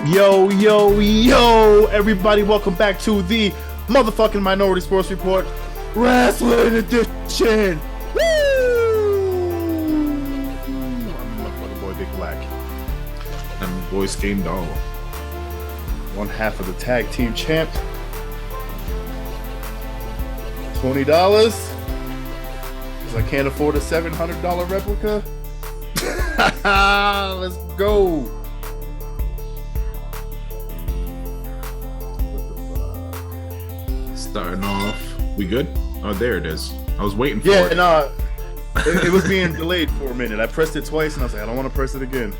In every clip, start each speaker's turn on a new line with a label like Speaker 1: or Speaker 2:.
Speaker 1: Yo, everybody, welcome back to the motherfucking Minority Sports Report Wrestling Edition. Woo! I'm my fucking boy, Big Black.
Speaker 2: I'm my boy, Skane Dollar.
Speaker 1: One half of the tag team champ. $20. Because I can't afford a $700 replica. Let's go.
Speaker 2: Starting off, we good? Oh, there it is. I was waiting for
Speaker 1: it.
Speaker 2: it.
Speaker 1: No, it was being delayed for a minute. I pressed it twice, and I was like, I don't want to press it again.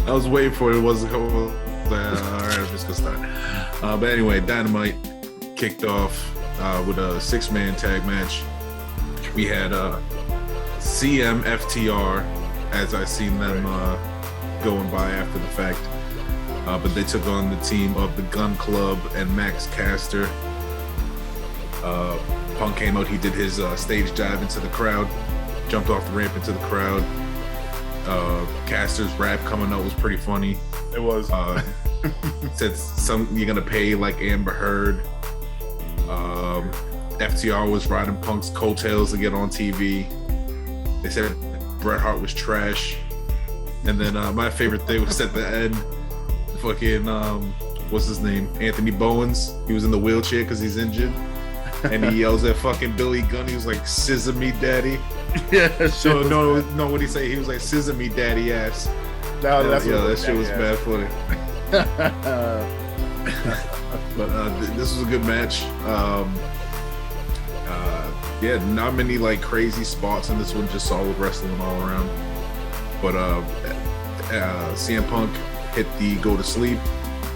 Speaker 2: I was waiting for it. It wasn't coming. All right, I'm just gonna start. But anyway, Dynamite kicked off with a 6-man tag match. We had CM FTR, as I seen them going by after the fact. But they took on the team of the Gun Club and Max Caster. Punk came out, he did his stage dive into the crowd, jumped off the ramp into the crowd. Caster's rap coming out was pretty funny.
Speaker 1: It was.
Speaker 2: Said you're gonna pay like Amber Heard. FTR was riding Punk's coattails to get on TV. They said Bret Hart was trash. And then my favorite thing was at the end, fucking what's his name? Anthony Bowens. He was in the wheelchair because he's injured. And he yells at fucking Billy Gunn. He was like, "Scissor me, daddy."
Speaker 1: Yeah,
Speaker 2: so no, what'd he say? He was like, "Scissor me, daddy ass."
Speaker 1: No, that's
Speaker 2: that shit was bad funny. But this was a good match. Yeah, not many like crazy spots in this one. Just solid wrestling all around. But CM Punk hit the go to sleep,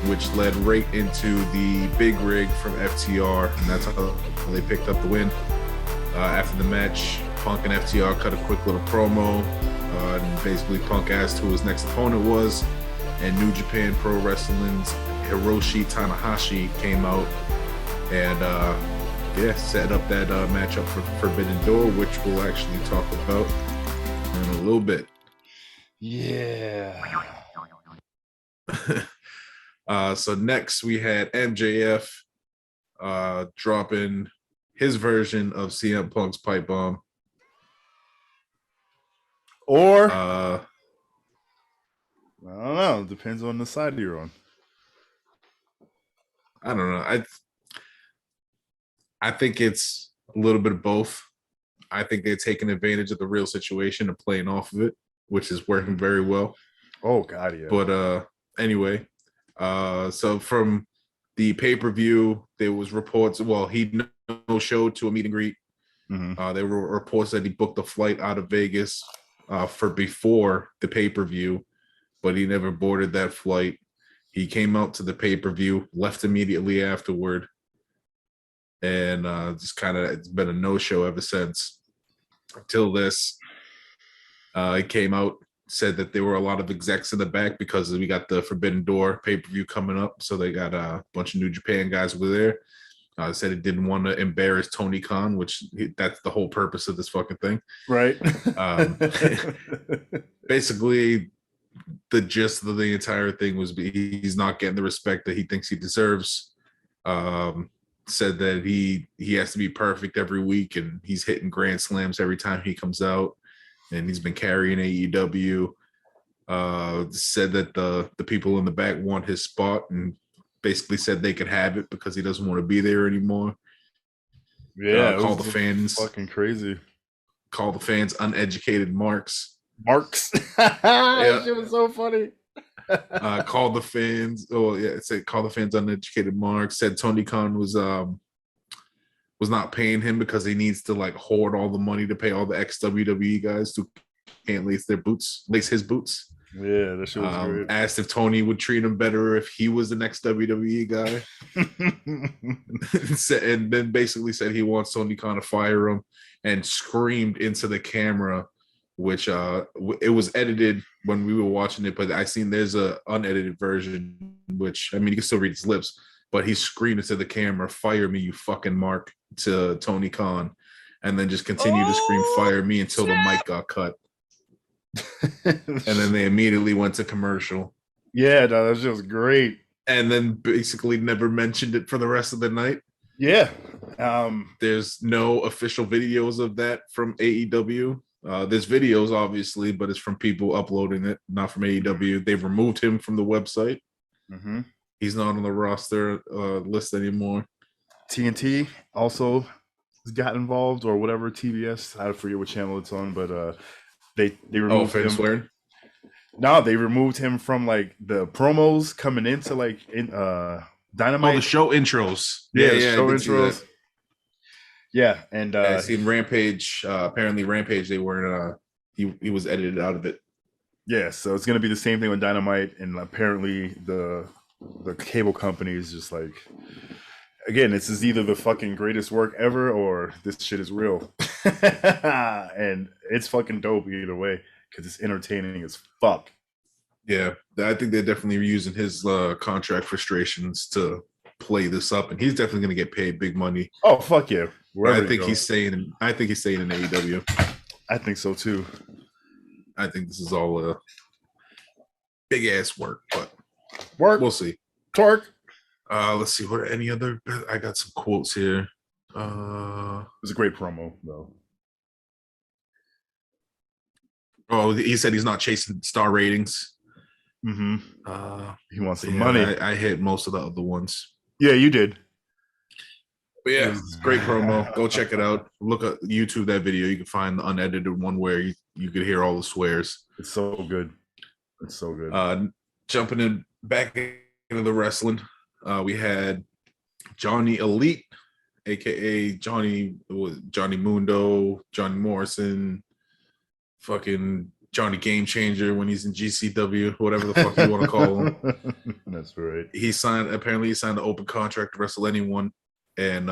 Speaker 2: which led right into the big rig from FTR, and that's how they picked up the win. After the match, Punk and FTR cut a quick little promo, and basically Punk asked who his next opponent was, and New Japan Pro Wrestling's Hiroshi Tanahashi came out and set up that matchup for Forbidden Door, which we'll actually talk about in a little bit.
Speaker 1: Yeah.
Speaker 2: So next we had MJF dropping his version of CM Punk's pipe bomb.
Speaker 1: Or I don't know. It depends on the side you're on.
Speaker 2: I don't know. I think it's a little bit of both. I think they're taking advantage of the real situation and playing off of it, which is working very well.
Speaker 1: Oh God, yeah.
Speaker 2: But anyway. So from the pay-per-view, there was reports. Well, he no-showed to a meet and greet. Mm-hmm. There were reports that he booked a flight out of Vegas for before the pay-per-view, but he never boarded that flight. He came out to the pay-per-view, left immediately afterward, and just kind of it's been a no-show ever since. Until this, he came out. Said that there were a lot of execs in the back because we got the Forbidden Door pay-per-view coming up. So they got a bunch of New Japan guys over there. Said he didn't want to embarrass Tony Khan, which that's the whole purpose of this fucking thing.
Speaker 1: Right.
Speaker 2: Basically, the gist of the entire thing was he's not getting the respect that he thinks he deserves. Said that he has to be perfect every week and he's hitting grand slams every time he comes out. And he's been carrying AEW. Said that the people in the back want his spot and basically said they could have it because he doesn't want to be there anymore.
Speaker 1: Yeah,
Speaker 2: call the fans
Speaker 1: fucking crazy.
Speaker 2: Call the fans uneducated marks.
Speaker 1: That shit was so funny.
Speaker 2: Call the fans. Oh yeah, it said call the fans uneducated marks. Said Tony Khan was not paying him because he needs to like hoard all the money to pay all the ex-WWE guys who can't lace his boots.
Speaker 1: Yeah, that shit was great.
Speaker 2: Asked if Tony would treat him better if he was the next WWE guy. And then basically said he wants Tony Khan to fire him and screamed into the camera, which it was edited when we were watching it, but I seen there's a unedited version, which I mean you can still read his lips, but he screamed into the camera, "Fire me, you fucking mark," to Tony Khan, and then just continued to scream, "Fire me," until the mic got cut. And then they immediately went to commercial.
Speaker 1: Yeah, no, that was just great.
Speaker 2: and then basically never mentioned it for the rest of the night.
Speaker 1: Yeah.
Speaker 2: There's no official videos of that from AEW. There's videos, obviously, but it's from people uploading it, not from AEW. They've removed him from the website.
Speaker 1: Mm-hmm.
Speaker 2: He's not on the roster list anymore.
Speaker 1: TNT also got involved, or whatever. TBS, I forget what channel it's on, but they removed him.
Speaker 2: Swearing?
Speaker 1: No, they removed him from like the promos coming into like in Dynamite.
Speaker 2: Oh, the show intros.
Speaker 1: Yeah,
Speaker 2: show intros.
Speaker 1: Yeah, and
Speaker 2: I seen Rampage. Apparently, Rampage. They weren't. He was edited out of it.
Speaker 1: Yeah, so it's gonna be the same thing with Dynamite, and apparently the cable company is just like, again, this is either the fucking greatest work ever or this shit is real, and it's fucking dope either way because it's entertaining as fuck.
Speaker 2: Yeah, I think they're definitely using his contract frustrations to play this up, and he's definitely going to get paid big money.
Speaker 1: Oh fuck yeah!
Speaker 2: I think he's staying in AEW.
Speaker 1: I think so too.
Speaker 2: I think this is all big ass work, but we'll see.
Speaker 1: Torque.
Speaker 2: Let's see what any other. I got some quotes here.
Speaker 1: It was a great promo though.
Speaker 2: Oh, he said he's not chasing star ratings.
Speaker 1: Mm-hmm. He wants some money.
Speaker 2: I hit most of the other ones.
Speaker 1: Yeah, you did.
Speaker 2: But yeah, great promo. Go check it out. Look at YouTube that video. You can find the unedited one where you could hear all the swears.
Speaker 1: It's so good. It's so good.
Speaker 2: Jumping in back into the wrestling, we had Johnny Elite, aka Johnny Mundo, Johnny Morrison, fucking Johnny Game Changer when he's in GCW, whatever the fuck you want to call him.
Speaker 1: That's right.
Speaker 2: He signed an open contract to wrestle anyone, and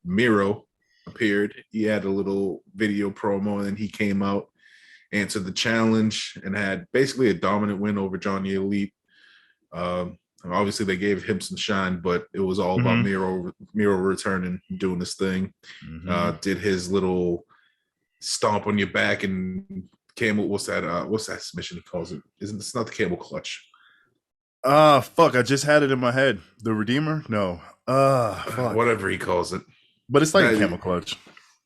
Speaker 2: Miro appeared. He had a little video promo, and then he came out, answered the challenge, and had basically a dominant win over Johnny Elite. Obviously, they gave him some shine, but it was all about Miro returning, doing this thing. Did his little stomp on your back and camel. What's that submission he calls it? It's not the camel clutch.
Speaker 1: Fuck, I just had it in my head. The Redeemer? No. Fuck.
Speaker 2: Whatever he calls it.
Speaker 1: But it's like a camel clutch.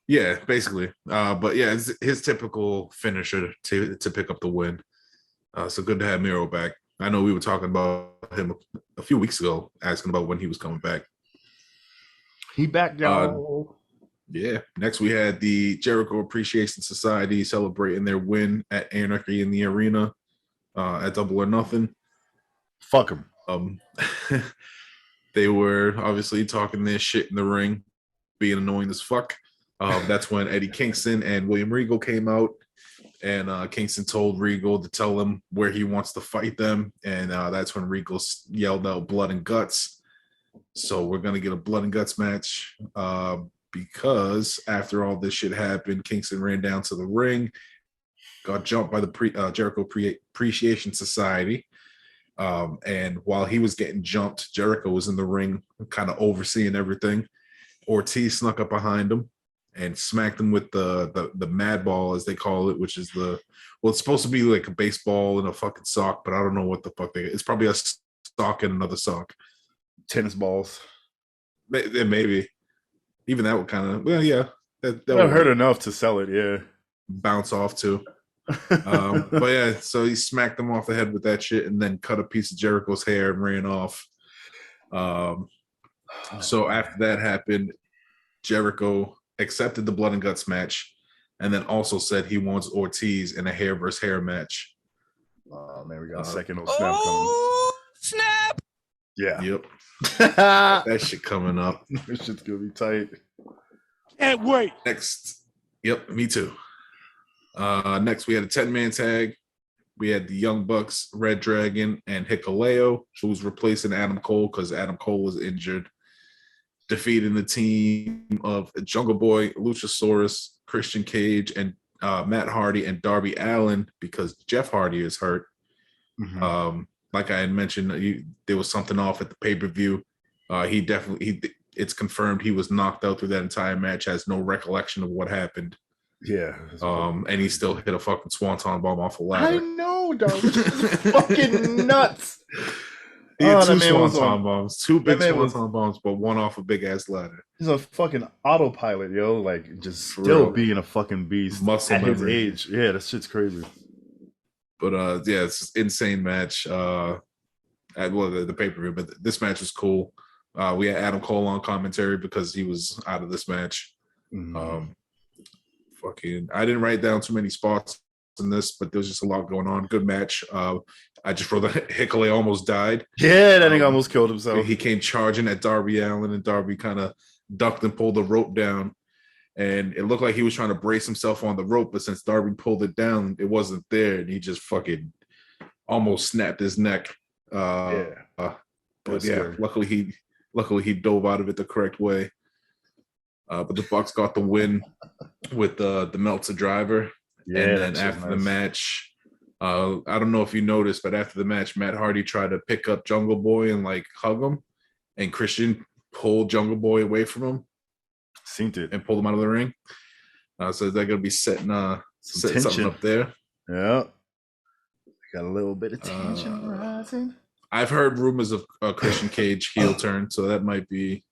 Speaker 2: Yeah, basically. But yeah, it's his typical finisher to pick up the win. So good to have Miro back. I know we were talking about him a few weeks ago, asking about when he was coming back.
Speaker 1: He back, y'all.
Speaker 2: Yeah. Next, we had the Jericho Appreciation Society celebrating their win at Anarchy in the Arena at Double or Nothing.
Speaker 1: Fuck him.
Speaker 2: They were obviously talking their shit in the ring, being annoying as fuck. That's when Eddie Kingston and William Regal came out, and Kingston told Regal to tell him where he wants to fight them, and that's when Regal yelled out blood and guts. So we're going to get a blood and guts match because after all this shit happened, Kingston ran down to the ring, got jumped by the Jericho Appreciation Society. And while he was getting jumped, Jericho was in the ring kind of overseeing everything. Ortiz snuck up behind him and smacked him with the mad ball, as they call it, which is it's supposed to be like a baseball and a fucking sock, but I don't know what the fuck it's probably a sock and another sock.
Speaker 1: Tennis balls.
Speaker 2: Maybe. Even that would kind of, well, yeah. That
Speaker 1: I've heard enough to sell it, yeah.
Speaker 2: Bounce off too. But yeah, so he smacked him off the head with that shit and then cut a piece of Jericho's hair and ran off. So after that happened, Jericho accepted the blood and guts match and then also said he wants Ortiz in a hair versus hair match.
Speaker 1: Oh man, we got a second old snap coming.
Speaker 3: Snap!
Speaker 2: Yeah. Yep. That shit coming up.
Speaker 1: This shit's gonna be tight.
Speaker 3: Can't wait.
Speaker 2: Next. Yep, me too. Next, we had a 10-man tag. We had the Young Bucks, Red Dragon, and Hikuleo, who's replacing Adam Cole because Adam Cole was injured. Defeating the team of Jungle Boy, Luchasaurus, Christian Cage, and Matt Hardy and Darby Allin because Jeff Hardy is hurt. Like I had mentioned, there was something off at the pay-per-view. It's confirmed he was knocked out through that entire match, has no recollection of what happened.
Speaker 1: Yeah.
Speaker 2: And he still hit a fucking swanton bomb off a ladder.
Speaker 1: I know, dog. Fucking nuts.
Speaker 2: He had
Speaker 1: Oh, that
Speaker 2: two
Speaker 1: man was
Speaker 2: swanton
Speaker 1: on.
Speaker 2: bombs, two
Speaker 1: That
Speaker 2: big
Speaker 1: man was.
Speaker 2: swanton bombs, but one off a big ass ladder.
Speaker 1: He's a fucking autopilot, yo. Like just
Speaker 2: For
Speaker 1: still
Speaker 2: real.
Speaker 1: being a fucking beast
Speaker 2: Muscle
Speaker 1: at his
Speaker 2: memory.
Speaker 1: age. Yeah, that shit's crazy.
Speaker 2: But yeah, it's an insane match. At the pay-per-view, but this match was cool. We had Adam Cole on commentary because he was out of this match. Fucking, I didn't write down too many spots in this, but there was just a lot going on. Good match. I just wrote that Hickley almost died.
Speaker 1: Yeah, that nigga almost killed himself.
Speaker 2: He came charging at Darby Allin, and Darby kind of ducked and pulled the rope down. And it looked like he was trying to brace himself on the rope, but since Darby pulled it down, it wasn't there, and he just fucking almost snapped his neck. But yeah, luckily he dove out of it the correct way. But the Bucks got the win with the Meltzer driver.
Speaker 1: Yeah,
Speaker 2: and then after the match, I don't know if you noticed, but after the match, Matt Hardy tried to pick up Jungle Boy and like hug him, and Christian pulled Jungle Boy away from him.
Speaker 1: Seen it
Speaker 2: and pulled him out of the ring. So they're gonna be setting something up there.
Speaker 1: Yeah, got a little bit of tension rising.
Speaker 2: I've heard rumors of a Christian Cage heel turn, so that might be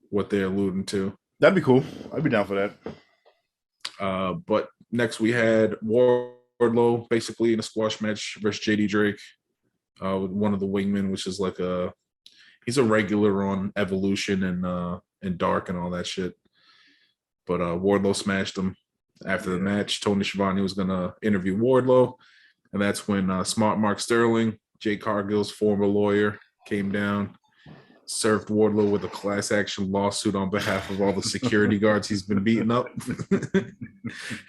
Speaker 2: what they're alluding to.
Speaker 1: That'd be cool. I'd be down for
Speaker 2: that. But next we had Wardlow basically in a squash match versus JD Drake with one of the wingmen, which is like he's a regular on Evolution and Dark and all that shit. But Wardlow smashed him. After the match, Tony Schiavone was going to interview Wardlow. And that's when Smart Mark Sterling, Jay Cargill's former lawyer, came down, served Wardlow with a class action lawsuit on behalf of all the security guards he's been beating up.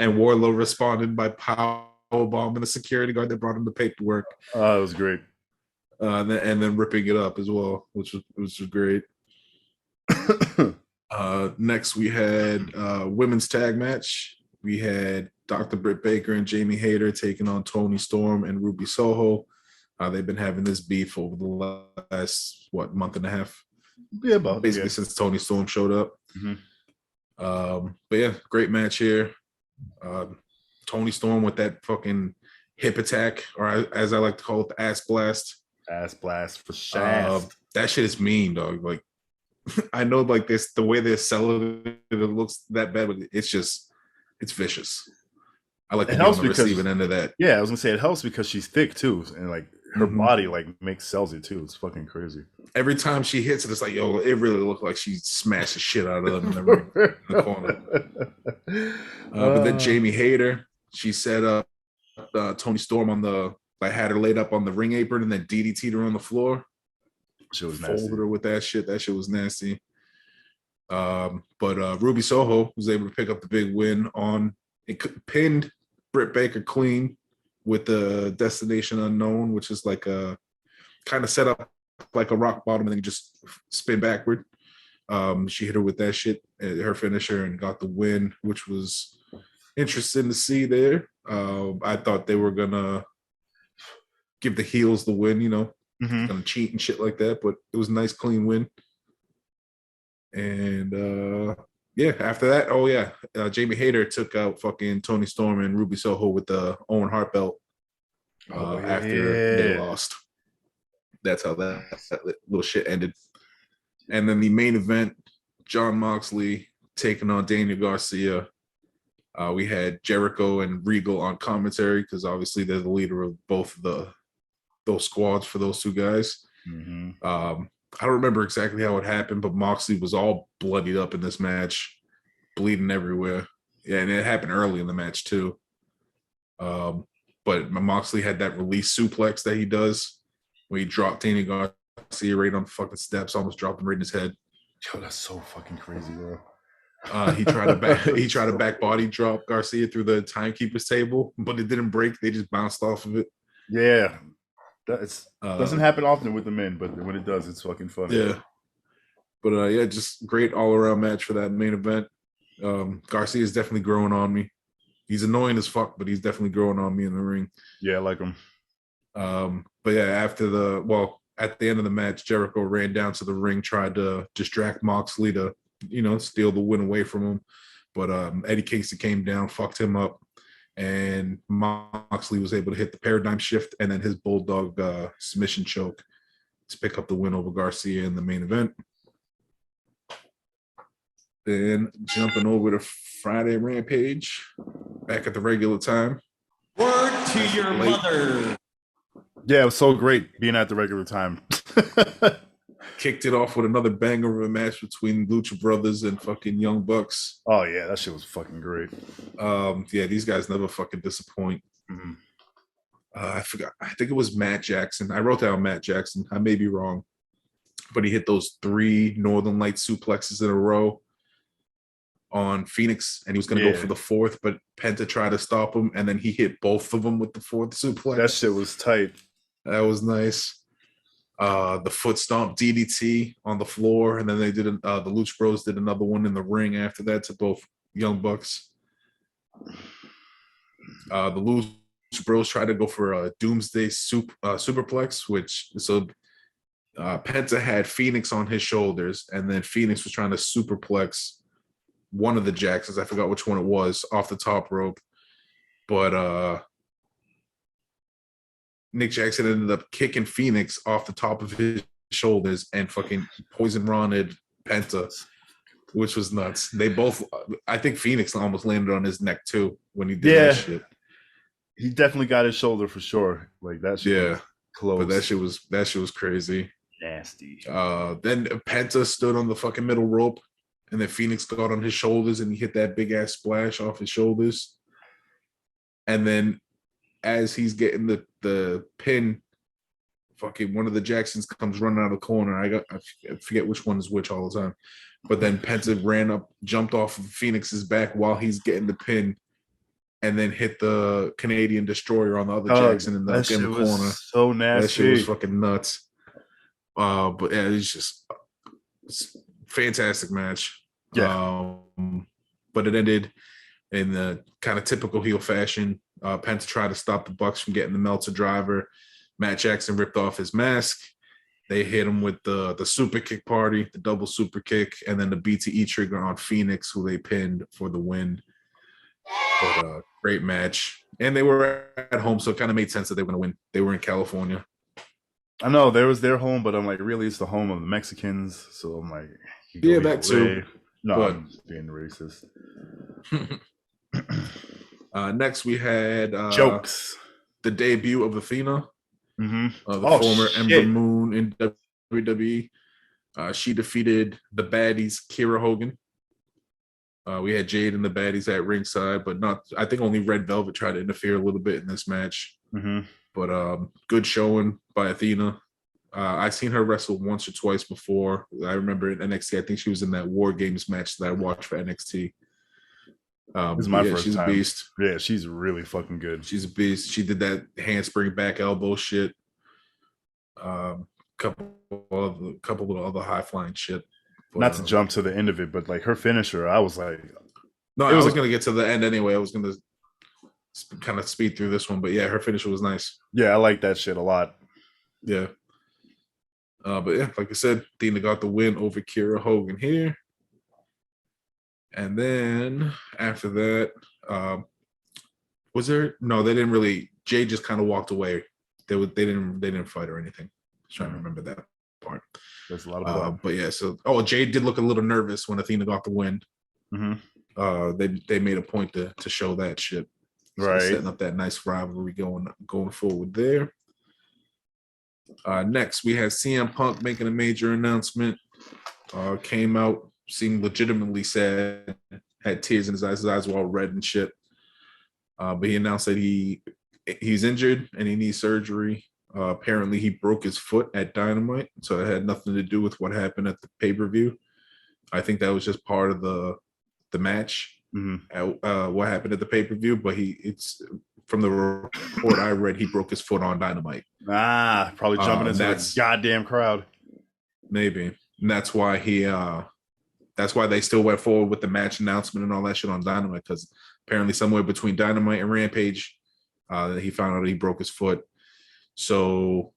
Speaker 2: And Wardlow responded by powerbombing the security guard that brought him the paperwork.
Speaker 1: Oh, it was great.
Speaker 2: And then ripping it up as well, which was great. Next, we had women's tag match. We had Dr. Britt Baker and Jamie Hayter taking on Toni Storm and Ruby Soho. They've been having this beef over the last, month and a half?
Speaker 1: Yeah,
Speaker 2: basically since Toni Storm showed up. But yeah, great match here. Toni Storm with that fucking hip attack, or as I like to call it, the ass blast.
Speaker 1: Ass blast for shaft.
Speaker 2: That shit is mean, dog. Like, I know, like this, the way they're selling it looks that bad, but it's vicious. I like to be on the receiving end of that.
Speaker 1: Yeah, I was gonna say it helps because she's thick too, and like her body like sells it too. It's fucking crazy.
Speaker 2: Every time she hits it, it's like, yo, it really looked like she smashed the shit out of them in the corner. But then Jamie Hayter, she set up Toni Storm had her laid up on the ring apron and then DDT'd her on the floor.
Speaker 1: She was nasty.
Speaker 2: Folded her with that shit. That shit was nasty. But Ruby Soho was able to pick up the big win it pinned Britt Baker clean with the Destination Unknown, which is like a kind of set up like a rock bottom and then just spin backward. She hit her with that shit, her finisher, and got the win, which was interesting to see there. I thought they were gonna give the heels the win, gonna cheat and shit like that, but it was a nice clean win. And after that, Jamie Hayter took out fucking Toni Storm and Ruby Soho with the Owen Hart belt after they lost. That's how that little shit ended. And then the main event, Jon Moxley taking on Daniel Garcia. We had Jericho and Regal on commentary because obviously they're the leader of both those squads for those two guys. I don't remember exactly how it happened, but Moxley was all bloodied up in this match, bleeding everywhere. Yeah, and it happened early in the match too. But Moxley had that release suplex that he does where he dropped Daniel Garcia right on the fucking steps, almost dropped him right in his head.
Speaker 1: Yo, that's so fucking crazy, bro.
Speaker 2: He tried to back body drop Garcia through the timekeeper's table, but it didn't break. They just bounced off of it.
Speaker 1: Yeah. Doesn't happen often with the men, but when it does, it's fucking funny.
Speaker 2: Yeah. But just great all-around match for that main event. Garcia is definitely growing on me. He's annoying as fuck, but he's definitely growing on me in the ring.
Speaker 1: Yeah, I like him.
Speaker 2: But yeah, at the end of the match, Jericho ran down to the ring, tried to distract Moxley to, steal the win away from him. But Eddie Kingston came down, fucked him up, and Moxley was able to hit the paradigm shift and then his bulldog submission choke to pick up the win over Garcia in the main event. Then jumping over to Friday Rampage, back at the regular time.
Speaker 4: Word to your mother.
Speaker 1: Yeah, it was so great being at the regular time.
Speaker 2: Kicked it off with another banger of a match between Lucha Brothers and fucking Young Bucks.
Speaker 1: Oh yeah, that shit was fucking great.
Speaker 2: Yeah, these guys never fucking disappoint.
Speaker 1: Mm-hmm.
Speaker 2: I forgot. I think it was Matt Jackson. I wrote down Matt Jackson. I may be wrong, but he hit those 3 Northern Light suplexes in a row on Phoenix, and he was going to go for the 4th, but Penta tried to stop him, and then he hit both of them with the 4th suplex.
Speaker 1: That shit was tight.
Speaker 2: That was nice. The foot stomp DDT on the floor, and then they did the Lucha Bros did another one in the ring after that to both Young Bucks. The Lucha Bros tried to go for a Doomsday superplex, which Penta had Phoenix on his shoulders, and then Phoenix was trying to superplex one of the Jacksons. I forgot which one it was off the top rope, but Nick Jackson ended up kicking Phoenix off the top of his shoulders and fucking poison Roned Penta, which was nuts. They both, I think Phoenix almost landed on his neck too when he did that shit.
Speaker 1: He definitely got his shoulder for sure. Like that shit was close.
Speaker 2: But that shit was crazy.
Speaker 1: Nasty.
Speaker 2: Then Penta stood on the fucking middle rope, and then Phoenix got on his shoulders and he hit that big ass splash off his shoulders. And then as he's getting the pin, fucking one of the Jacksons comes running out of the corner. I forget which one is which all the time. But then Penta ran up, jumped off of Phoenix's back while he's getting the pin, and then hit the Canadian Destroyer on the other Jackson in the corner.
Speaker 1: So nasty.
Speaker 2: That shit was fucking nuts. But yeah, it's fantastic match.
Speaker 1: Yeah.
Speaker 2: But it ended in the kind of typical heel fashion. Penta tried to stop the Bucks from getting the Meltzer driver. Matt Jackson ripped off his mask. They hit him with the super kick party, the double super kick, and then the BTE trigger on Phoenix, who they pinned for the win. But great match. And they were at home, so it kind of made sense that they were going to win. They were in California.
Speaker 1: I know there was their home, but I'm like, really, it's the home of the Mexicans. So I'm like,
Speaker 2: yeah, that too.
Speaker 1: No,
Speaker 2: but
Speaker 1: I'm just being racist.
Speaker 2: Next, we had
Speaker 1: Jokes.
Speaker 2: The debut of Athena,
Speaker 1: the
Speaker 2: former Ember Moon in WWE. She defeated the baddies, Kira Hogan. We had Jade and the baddies at ringside, but not. I think only Red Velvet tried to interfere a little bit in this match. But good showing by Athena. I've seen her wrestle once or twice before. I remember in NXT. I think she was in that War Games match that I watched for NXT.
Speaker 1: This is my first
Speaker 2: she's
Speaker 1: time.
Speaker 2: A beast.
Speaker 1: Yeah, she's really fucking good.
Speaker 2: She's a beast. She did that handspring back elbow shit. Couple of other high flying shit. But,
Speaker 1: not to jump to the end of it, but like her finisher, I was like,
Speaker 2: no, I was gonna get to the end anyway. I was gonna kind of speed through this one, but yeah, her finisher was nice.
Speaker 1: Yeah, I like that shit a lot.
Speaker 2: Yeah. But yeah, like I said, Athena got the win over Kira Hogan here. And then after that, was there? No, they didn't really. Jay just kind of walked away. They didn't fight or anything. Just trying to remember that part.
Speaker 1: There's a lot of blood.
Speaker 2: But yeah, so Jay did look a little nervous when Athena got the win. They made a point to show that shit. So
Speaker 1: right,
Speaker 2: setting up that nice rivalry going forward there. Next, we had CM Punk making a major announcement. Came out, seemed legitimately sad, had tears in his eyes were all red and shit. But he announced that he's injured and he needs surgery. Apparently, he broke his foot at Dynamite, so it had nothing to do with what happened at the pay-per-view. I think that was just part of the match. What happened at the pay-per-view, but it's from the report I read, he broke his foot on Dynamite.
Speaker 1: Probably jumping into that goddamn crowd.
Speaker 2: Maybe. And that's why they still went forward with the match announcement and all that shit on Dynamite, because apparently somewhere between Dynamite and Rampage, he found out he broke his foot. So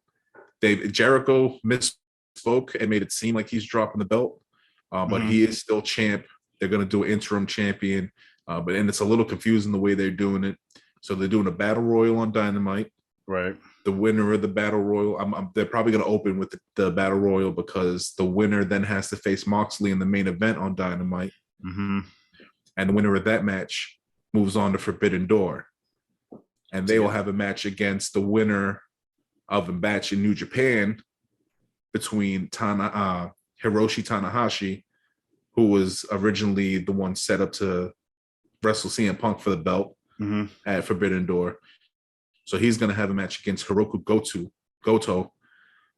Speaker 2: Jericho misspoke and made it seem like he's dropping the belt, but he is still champ. They're going to do an interim champion, and it's a little confusing the way they're doing it. So they're doing a battle royal on Dynamite,
Speaker 1: Right.
Speaker 2: The winner of the battle royal, they're probably going to open with the battle royal because the winner then has to face Moxley in the main event on Dynamite.
Speaker 1: Mm-hmm.
Speaker 2: And the winner of that match moves on to Forbidden Door. And they will have a match against the winner of a match in New Japan between Hiroshi Tanahashi, who was originally the one set up to wrestle CM Punk for the belt at Forbidden Door. So he's going to have a match against Hiroku Goto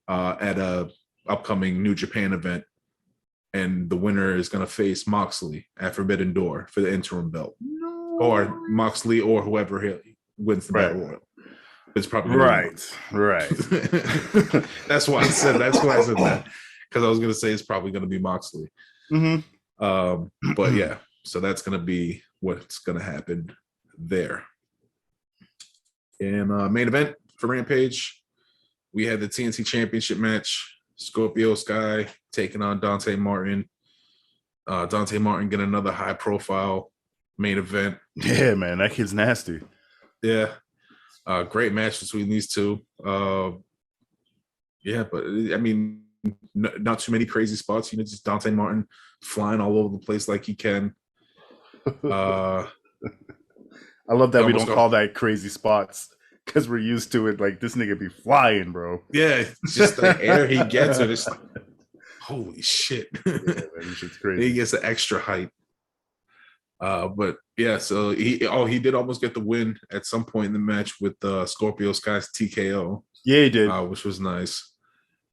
Speaker 2: at a upcoming New Japan event. And the winner is going to face Moxley at Forbidden Door for the interim belt. No. Or Moxley or whoever wins the battle royal. It's probably
Speaker 1: right.
Speaker 2: That's why I said that. Because I was going to say it's probably going to be Moxley. But yeah, so that's going to be what's going to happen there. And main event for Rampage, we had the TNT Championship match. Scorpio Sky taking on Dante Martin. Dante Martin getting another high-profile main event.
Speaker 1: Yeah, man, that kid's nasty.
Speaker 2: Yeah. Great match between these two. Yeah, but I mean, not too many crazy spots. Just Dante Martin flying all over the place like he can.
Speaker 1: I love that we don't call that crazy spots because we're used to it. Like, this nigga be flying, bro.
Speaker 2: Yeah, just the air he gets, and it's like, holy shit.
Speaker 1: Yeah, man, this shit's crazy.
Speaker 2: He gets an extra height. But yeah, so he did almost get the win at some point in the match with Scorpio Sky's TKO.
Speaker 1: Yeah, he did,
Speaker 2: which was nice.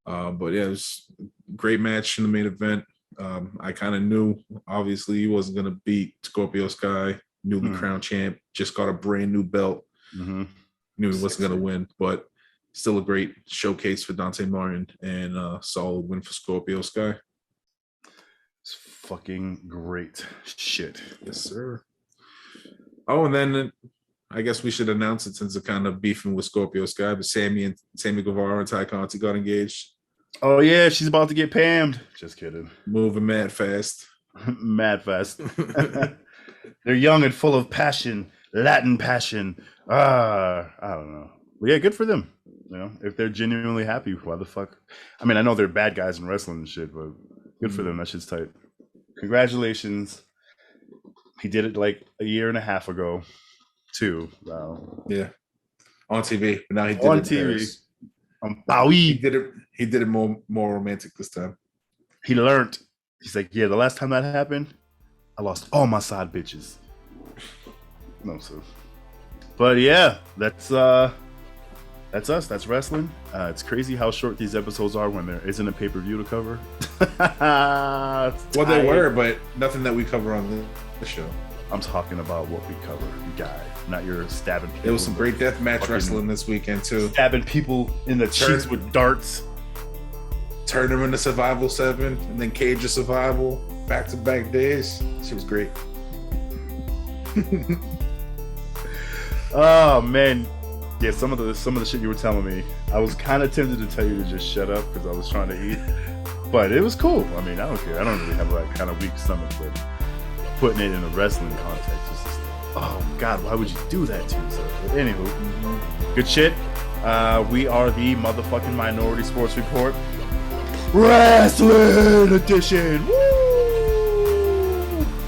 Speaker 2: But yeah, it was a great match in the main event. I kind of knew, obviously, he wasn't going to beat Scorpio Sky, newly crowned champ, just got a brand new belt. Knew he wasn't going to win, but still a great showcase for Dante Martin and a solid win for Scorpio Sky.
Speaker 1: It's fucking great shit.
Speaker 2: Yes, sir. Oh, and then I guess we should announce it since they're kind of beefing with Scorpio Sky, but Sammy Guevara and Ty Conti got engaged.
Speaker 1: Oh, yeah, she's about to get pammed. Just kidding.
Speaker 2: Moving mad fast.
Speaker 1: Mad fast. They're young and full of passion, Latin passion. I don't know. Well, yeah, good for them. If they're genuinely happy, why the fuck? I mean, I know they're bad guys in wrestling and shit, but good for them. That shit's tight. Congratulations. He did it like a year and a half ago, too. Wow.
Speaker 2: Yeah. On TV. But now he did
Speaker 1: on
Speaker 2: it
Speaker 1: TV.
Speaker 2: He did it more romantic this time.
Speaker 1: He learned. He's like, yeah, the last time that happened, I lost all my side bitches. No, so. But yeah, that's us. That's wrestling. It's crazy how short these episodes are when there isn't a pay-per-view to cover.
Speaker 2: Well, there were, but nothing that we cover on the show.
Speaker 1: I'm talking about what we cover, guy, not your stabbing people.
Speaker 2: There was some great deathmatch wrestling this weekend, too.
Speaker 1: Stabbing people in the cheeks with darts.
Speaker 2: Turned them into Survival 7, and then Cage of Survival, back-to-back days. She was great.
Speaker 1: Oh, man. Yeah, some of the shit you were telling me, I was kind of tempted to tell you to just shut up because I was trying to eat. But it was cool. I mean, I don't care. I don't really have that kind of weak stomach, but putting it in a wrestling context is just, oh God, why would you do that to yourself? But anywho, good shit. We are the motherfucking Minority Sports Report, Wrestling Edition. Woo!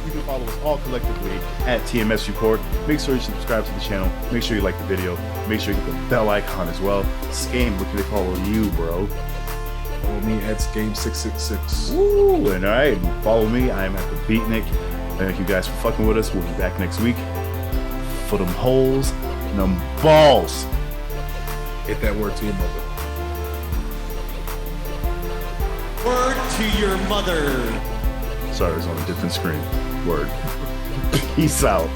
Speaker 1: You can follow us all collectively at TMS Report. Make sure you subscribe to the channel. Make sure you like the video. Make sure you hit the bell icon as well. Skame, what can they follow you, bro?
Speaker 2: Follow me at Skame666.
Speaker 1: Woo! And all right, follow me. I am at the Beatnik. Thank you guys for fucking with us. We'll be back next week for them holes and them balls.
Speaker 2: Hit that word to your mother.
Speaker 4: Word to your mother.
Speaker 1: Sorry, it's on a different screen. Word. Peace out.